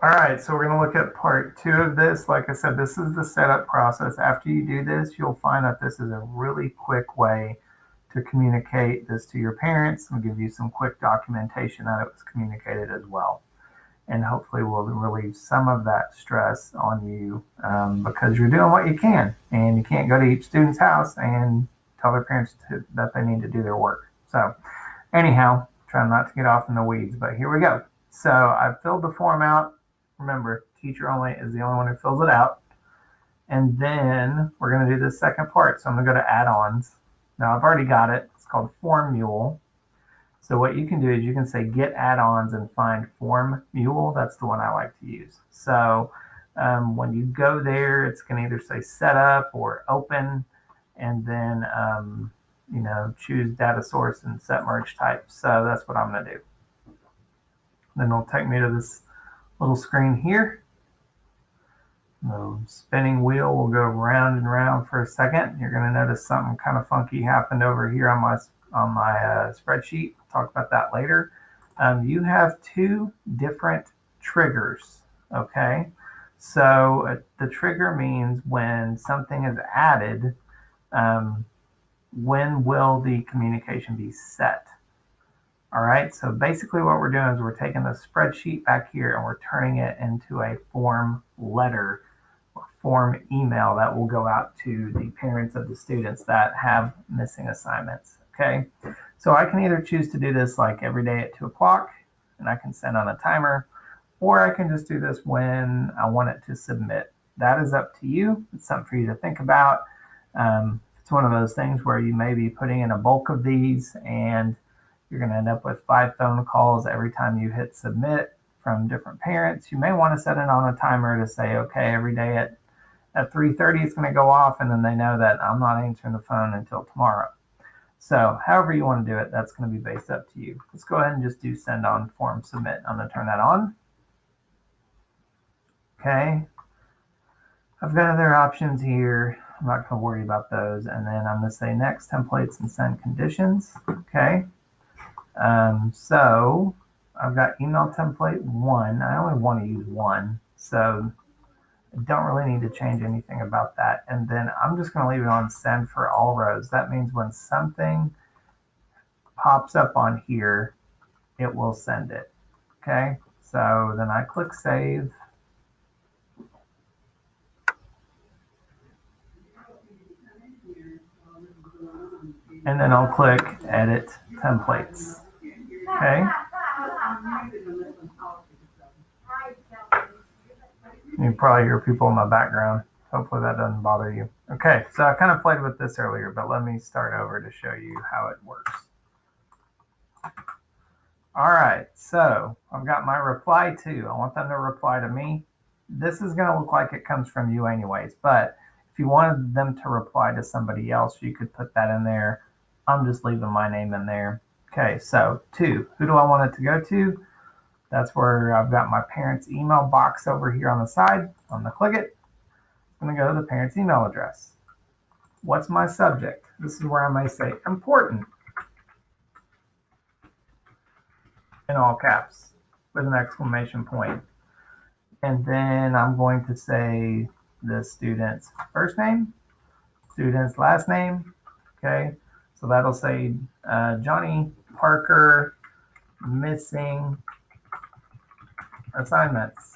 All right, so we're going to look at part 2 of this. Like I said, this is the setup process. After you do this, you'll find that this is a really quick way to communicate this to your parents and give you some quick documentation that it was communicated as well. And hopefully will relieve some of that stress on you because you're doing what you can. And you can't go to each student's house and tell their parents that they need to do their work. So anyhow, trying not to get off in the weeds, but here we go. So I've filled the form out. Remember, teacher only is the only one who fills it out. And then we're going to do the second part. So I'm going to go to add-ons. Now I've already got it. It's called Form Mule. So what you can do is you can say get add-ons and find Form Mule. That's the one I like to use. So when you go there, it's going to either say setup or open, and then choose data source and set merge type. So that's what I'm going to do. Then it'll take me to this little screen here. The spinning wheel will go round and round for a second. You're going to notice something kind of funky happened over here on my spreadsheet. I'll talk about that later. You have 2 different triggers. Okay, so the trigger means when something is added, when will the communication be set? All right, so basically what we're doing is we're taking the spreadsheet back here and we're turning it into a form letter or form email that will go out to the parents of the students that have missing assignments. Okay, so I can either choose to do this like every day at 2 o'clock and I can send on a timer, or I can just do this when I want it to submit. That is up to you. It's something for you to think about. It's one of those things where you may be putting in a bulk of these and you're going to end up with 5 phone calls every time you hit submit from different parents. You may want to set it on a timer to say, okay, every day at 3:30 it's going to go off, and then they know that I'm not answering the phone until tomorrow. So however you want to do it, that's going to be based up to you. Let's go ahead and just do send on form submit. I'm going to turn that on. Okay. I've got other options here. I'm not going to worry about those. And then I'm going to say next, templates and send conditions. Okay. So I've got email template 1. I only want to use 1. So I don't really need to change anything about that. And then I'm just going to leave it on send for all rows. That means when something pops up on here, it will send it. Okay. So then I click save. And then I'll click edit templates. Okay. You probably hear people in my background. Hopefully that doesn't bother you. Okay, so I kind of played with this earlier, but let me start over to show you how it works. All right, so I've got my reply to. I want them to reply to me. This is going to look like it comes from you anyways, but if you wanted them to reply to somebody else, you could put that in there. I'm just leaving my name in there. Okay, so to, who do I want it to go to? That's where I've got my parents' email box over here on the side. I'm going to click it. I'm going to go to the parents' email address. What's my subject? This is where I may say important in all caps with an exclamation point. And then I'm going to say the student's first name, student's last name. Okay, so that'll say Johnny Parker missing assignments.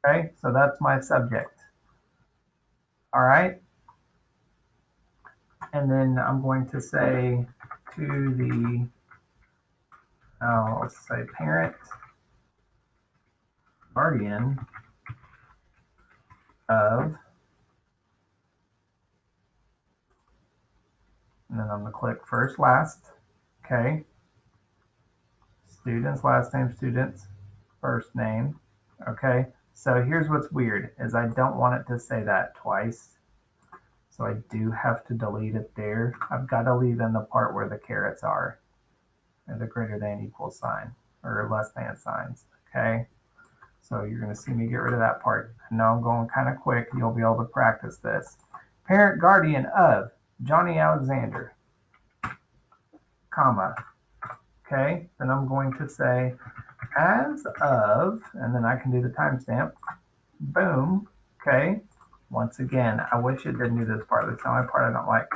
Okay, so that's my subject. All right. And then I'm going to say to the, let's say parent, guardian of, and then I'm going to click first, last. Okay. Student's last name, student's first name. Okay. So here's what's weird is I don't want it to say that twice. So I do have to delete it there. I've got to leave in the part where the carets are and the greater than equal sign or less than signs. Okay. So you're going to see me get rid of that part. I know I'm going kind of quick. You'll be able to practice this. Parent guardian of Johnny Alexander, comma. Okay. Then I'm going to say as of, and then I can do the timestamp. Boom. Okay. Once again, I wish it didn't do this part. That's the only part I don't like.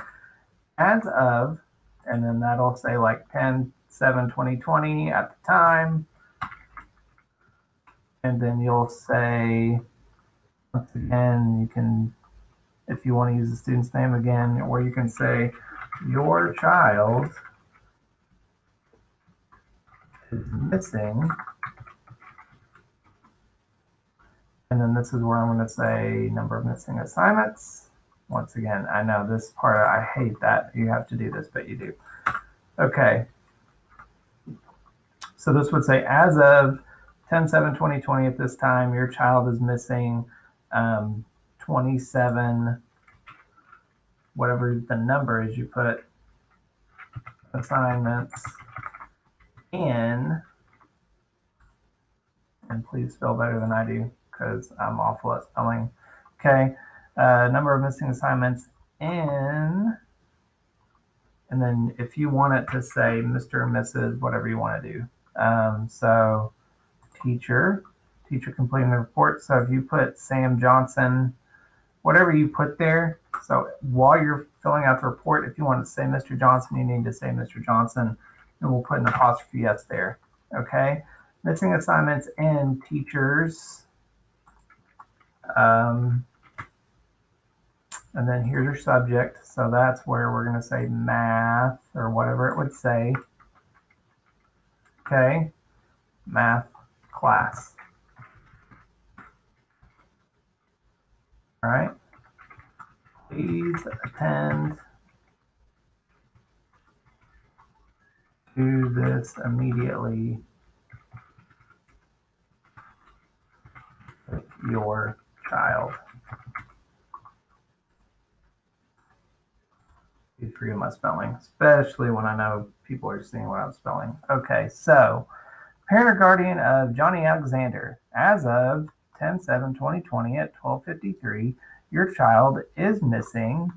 As of, and then that'll say like 10/7/2020 at the time. And then you'll say, once again, you can, if you want to use the student's name again, or you can say, your child is missing. And then this is where I'm going to say number of missing assignments. Once again, I know this part, I hate that you have to do this, but you do. Okay. So this would say, as of 10/7/2020 at this time, your child is missing 27, whatever the number is you put, assignments in, and please spell better than I do because I'm awful at spelling. Okay, number of missing assignments in, and then if you want it to say Mr. and Mrs., whatever you want to do. So teacher completing the report. So if you put Sam Johnson, whatever you put there. So while you're filling out the report, if you want to say Mr. Johnson, you need to say Mr. Johnson, and we'll put an apostrophe S there. Okay. Missing assignments and teachers. And then here's your subject. So that's where we're going to say math or whatever it would say. Okay. Math class. All right. Please attend to this immediately with your child. Please forgive my spelling, especially when I know people are seeing what I'm spelling. Okay, so parent or guardian of Johnny Alexander, as of 10/7/2020 at 12:53, your child is missing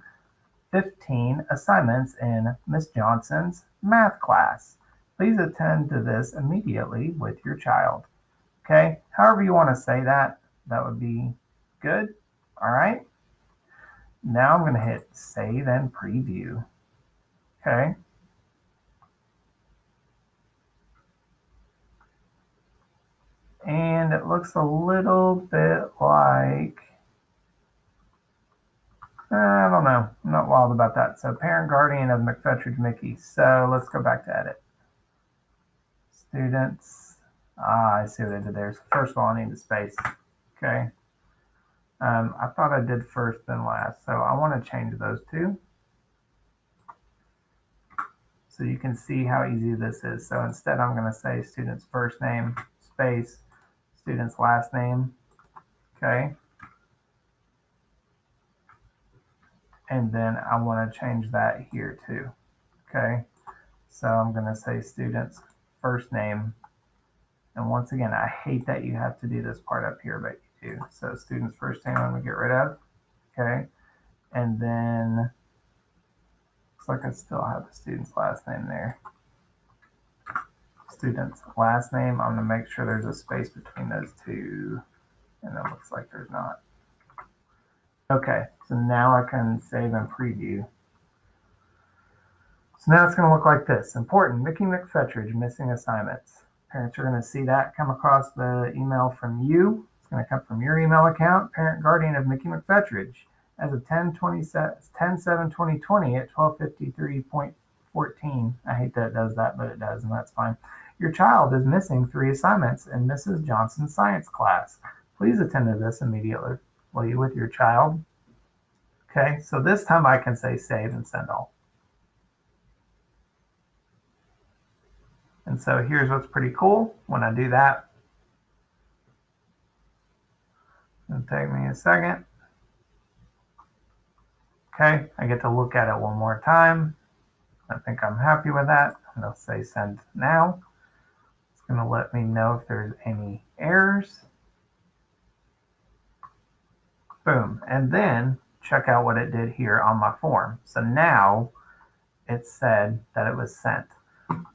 15 assignments in Miss Johnson's math class. Please attend to this immediately with your child. Okay, however you want to say that, that would be good. All right. Now I'm going to hit save and preview. Okay. And it looks a little bit like, I don't know. I'm not wild about that. So parent guardian of McFetridge Mickey. So let's go back to edit. Students. I see what I did there. So first of all, I need a space. Okay. I thought I did first then last. So I want to change those two. So you can see how easy this is. So instead I'm going to say student's first name, space, student's last name. Okay. And then I want to change that here too. Okay. So I'm going to say student's first name. And once again, I hate that you have to do this part up here, but you do. So student's first name I'm going to get rid of. Okay. And then looks like I still have the student's last name there. Student's last name, I'm going to make sure there's a space between those two. And it looks like there's not. Okay, so now I can save and preview. So now it's going to look like this. Important, Mickey McFetridge, missing assignments. Parents are going to see that come across the email from you. It's going to come from your email account, parent guardian of Mickey McFetridge. As of 10/7/2020 at 12:53.14. I hate that it does that, but it does, and that's fine. Your child is missing 3 assignments in Mrs. Johnson's science class. Please attend to this immediately with your child. Okay, so this time I can say save and send all. And so here's what's pretty cool. When I do that, it'll take me a second. Okay, I get to look at it one more time. I think I'm happy with that. And I'll say send now. It's going to let me know if there's any errors. Boom. And then check out what it did here on my form. So now it said that it was sent.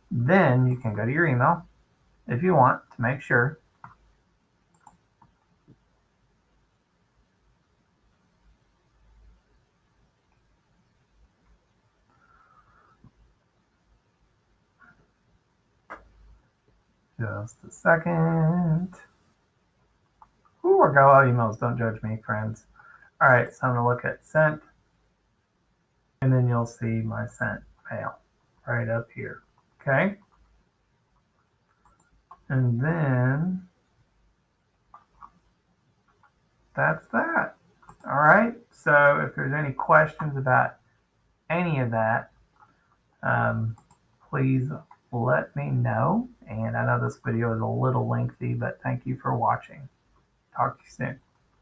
Then you can go to your email if you want to make sure. Just a second. Ooh, I got a lot of emails. Don't judge me, friends. All right, so I'm going to look at sent, and then you'll see my sent mail right up here. Okay. And then that's that. All right. So if there's any questions about any of that, please let me know. And I know this video is a little lengthy, but thank you for watching. Talk to you soon.